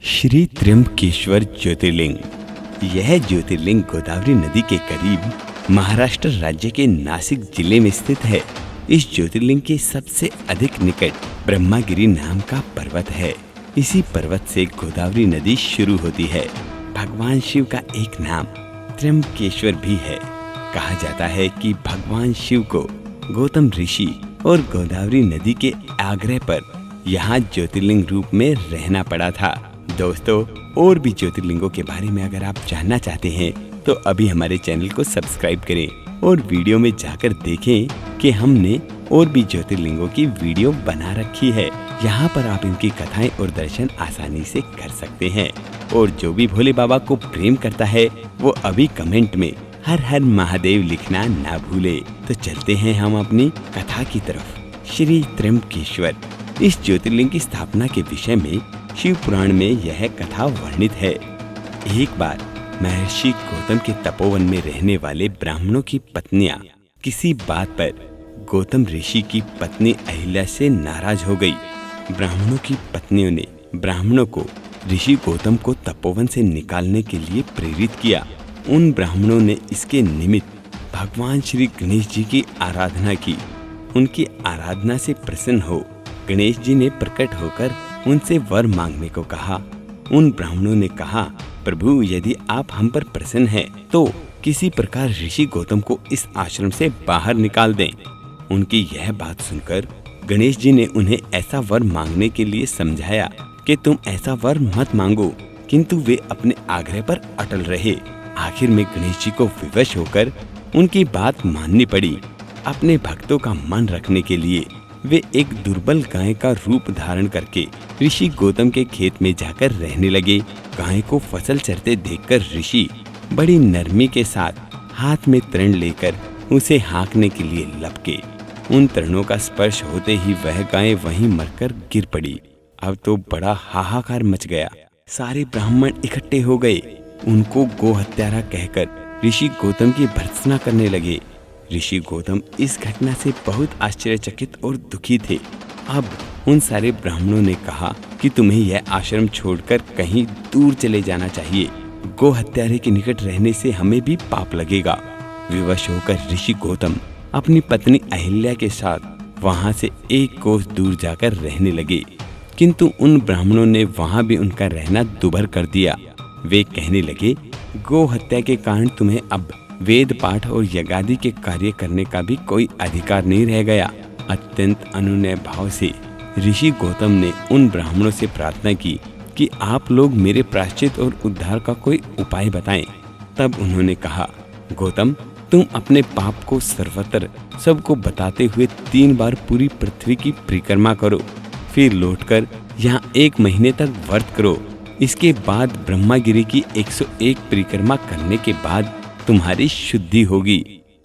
श्री त्र्यंबकेश्वर ज्योतिर्लिंग। यह ज्योतिर्लिंग गोदावरी नदी के करीब महाराष्ट्र राज्य के नासिक जिले में स्थित है। इस ज्योतिर्लिंग के सबसे अधिक निकट ब्रह्मागिरी नाम का पर्वत है। इसी पर्वत से गोदावरी नदी शुरू होती है। भगवान शिव का एक नाम त्र्यंबकेश्वर भी है। कहा जाता है कि भगवान शिव को गौतम ऋषि और गोदावरी नदी के आग्रह पर यहाँ ज्योतिर्लिंग रूप में रहना पड़ा था। दोस्तों, और भी ज्योतिर्लिंगों के बारे में अगर आप जानना चाहते हैं तो अभी हमारे चैनल को सब्सक्राइब करें और वीडियो में जाकर देखें कि हमने और भी ज्योतिर्लिंगों की वीडियो बना रखी है। यहाँ पर आप इनकी कथाएं और दर्शन आसानी से कर सकते हैं। और जो भी भोले बाबा को प्रेम करता है वो अभी कमेंट में हर हर महादेव लिखना ना भूले। तो चलते हैं हम अपनी कथा की तरफ। श्री त्र्यंबकेश्वर। इस ज्योतिर्लिंग की स्थापना के विषय में शिव पुराण में यह कथा वर्णित है। एक बार महर्षि गौतम के तपोवन में रहने वाले ब्राह्मणों की पत्नियां किसी बात पर गौतम ऋषि की पत्नी अहिल्या से नाराज हो गई। ब्राह्मणों की पत्नियों ने ब्राह्मणों को ऋषि गौतम को तपोवन से निकालने के लिए प्रेरित किया। उन ब्राह्मणों ने इसके निमित्त भगवान श्री गणेश जी की आराधना की। उनकी आराधना से प्रसन्न हो गणेश जी ने प्रकट होकर उनसे वर मांगने को कहा। उन ब्राह्मणों ने कहा, प्रभु, यदि आप हम पर प्रसन्न हैं तो किसी प्रकार ऋषि गौतम को इस आश्रम से बाहर निकाल दें। उनकी यह बात सुनकर गणेश जी ने उन्हें ऐसा वर मांगने के लिए समझाया कि तुम ऐसा वर मत मांगो, किंतु वे अपने आग्रह पर अटल रहे। आखिर में गणेश जी को विवश होकर उनकी बात माननी पड़ी। अपने भक्तों का मन रखने के लिए वे एक दुर्बल गाय का रूप धारण करके ऋषि गौतम के खेत में जाकर रहने लगे। गाय को फसल चरते देखकर ऋषि बड़ी नरमी के साथ हाथ में तृण लेकर उसे हाँकने के लिए लपके। उन तृणों का स्पर्श होते ही वह गाय वहीं मरकर गिर पड़ी। अब तो बड़ा हाहाकार मच गया। सारे ब्राह्मण इकट्ठे हो गए। उनको गो हत्यारा कहकर ऋषि गौतम की भर्त्सना करने लगे। ऋषि गौतम इस घटना से बहुत आश्चर्यचकित और दुखी थे। अब उन सारे ब्राह्मणों ने कहा कि तुम्हें यह आश्रम छोड़कर कहीं दूर चले जाना चाहिए। गो हत्यारे के निकट रहने से हमें भी पाप लगेगा। विवश होकर ऋषि गौतम अपनी पत्नी अहिल्या के साथ वहां से एक कोस दूर जाकर रहने लगे। किंतु उन ब्राह्मणों ने वहां भी उनका रहना दुभर कर दिया। वे कहने लगे, गो हत्या के कारण तुम्हें अब वेद पाठ और यज्ञादि के कार्य करने का भी कोई अधिकार नहीं रह गया। अत्यंत अनुनय भाव से ऋषि गौतम ने उन ब्राह्मणों से प्रार्थना की कि आप लोग मेरे प्रायश्चित और उद्धार का कोई उपाय बताएं। तब उन्होंने कहा, गौतम, तुम अपने पाप को सर्वत्र सबको बताते हुए 3 बार पूरी पृथ्वी की परिक्रमा करो। फिर लौटकर यहाँ 1 महीने तक व्रत करो। इसके बाद ब्रह्मागिरी की 101 परिक्रमा करने के बाद तुम्हारी शुद्धि होगी।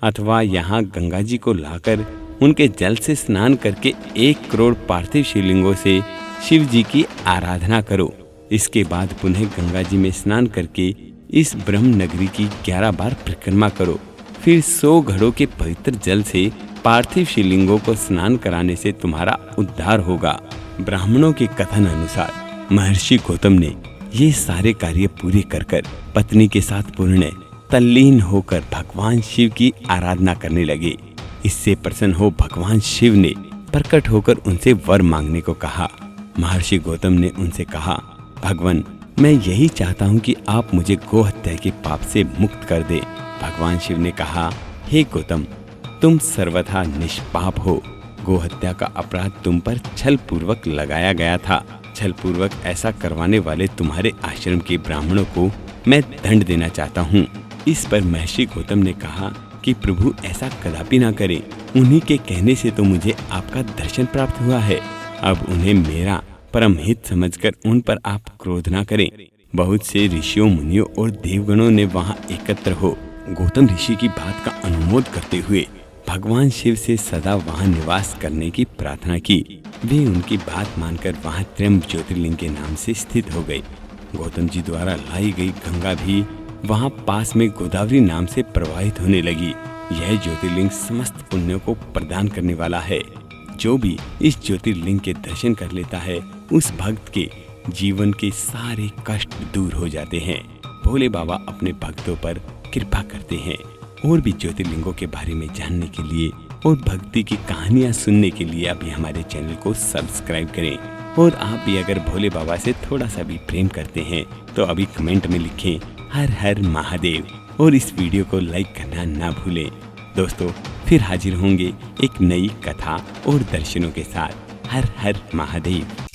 अथवा यहाँ गंगा जी को लाकर उनके जल से स्नान करके 1 करोड़ पार्थिव शिवलिंगों से शिव जी की आराधना करो। इसके बाद पुनः गंगा जी में स्नान करके इस ब्रह्म नगरी की 11 बार परिक्रमा करो। फिर 100 घड़ों के पवित्र जल से पार्थिव शिवलिंगों को स्नान कराने से तुम्हारा उद्धार होगा। ब्राह्मणों के कथन अनुसार महर्षि गौतम ने ये सारे कार्य पूरे कर पत्नी के साथ पूर्ण तल्लीन होकर भगवान शिव की आराधना करने लगे। इससे प्रसन्न हो भगवान शिव ने प्रकट होकर उनसे वर मांगने को कहा। महर्षि गौतम ने उनसे कहा, भगवान, मैं यही चाहता हूँ कि आप मुझे गो हत्या के पाप से मुक्त कर दे। भगवान शिव ने कहा, हे गौतम, तुम सर्वथा निष्पाप हो। गो हत्या का अपराध तुम पर छल पूर्वक लगाया गया था। छल पूर्वक ऐसा करवाने वाले तुम्हारे आश्रम के ब्राह्मणों को मैं दंड देना चाहता हूँ। इस पर महर्षि गौतम ने कहा कि प्रभु, ऐसा कदापि ना करें। उन्हीं के कहने से तो मुझे आपका दर्शन प्राप्त हुआ है। अब उन्हें मेरा परम हित समझकर उन पर आप क्रोध ना करें। बहुत से ऋषियों, मुनियों और देवगणों ने वहां एकत्र हो गौतम ऋषि की बात का अनुमोद करते हुए भगवान शिव से सदा वहां निवास करने की प्रार्थना की। वे उनकी बात मानकर वहां त्र्यंब ज्योतिर्लिंग के नाम से स्थित हो गए। गौतम जी द्वारा लाई गई गंगा भी वहां पास में गोदावरी नाम से प्रवाहित होने लगी। यह ज्योतिर्लिंग समस्त पुण्यों को प्रदान करने वाला है। जो भी इस ज्योतिर्लिंग के दर्शन कर लेता है, उस भक्त के जीवन के सारे कष्ट दूर हो जाते हैं। भोले बाबा अपने भक्तों पर कृपा करते हैं। और भी ज्योतिर्लिंगों के बारे में जानने के लिए और भक्ति की कहानियां सुनने के लिए अभी हमारे चैनल को सब्सक्राइब करें। और आप भी अगर भोले बाबा से थोड़ा सा भी प्रेम करते हैं तो अभी कमेंट में लिखें हर हर महादेव और इस वीडियो को लाइक करना ना भूलें। दोस्तों फिर हाजिर होंगे एक नई कथा और दर्शनों के साथ। हर हर महादेव।